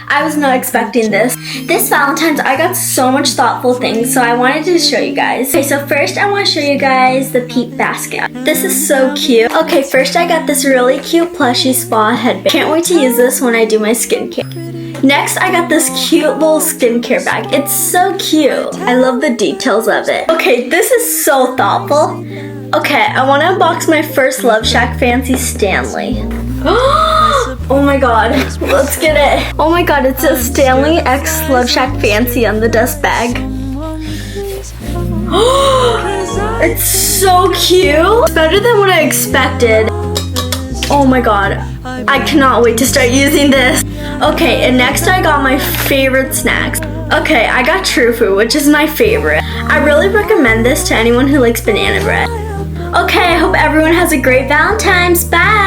I was not expecting this. This Valentine's, I got so much thoughtful things, so I wanted to show you guys. Okay, so first I want to show you guys the Peep basket. This is so cute. Okay, first I got this really cute plushie spa headband. Can't wait to use this when I do my skincare. Next, I got this cute little skincare bag. It's so cute. I love the details of it. Okay, this is so thoughtful. Okay, I want to unbox my first Love Shack Fancy Stanley. Oh my god, let's get it. Oh my god, it says Stanley X Love Shack Fancy on the dust bag. It's so cute. It's better than what I expected. Oh my god, I cannot wait to start using this. Okay, and next I got my favorite snacks. Okay, I got Trufu, which is my favorite. I really recommend this to anyone who likes banana bread. Okay, I hope everyone has a great Valentine's. Bye!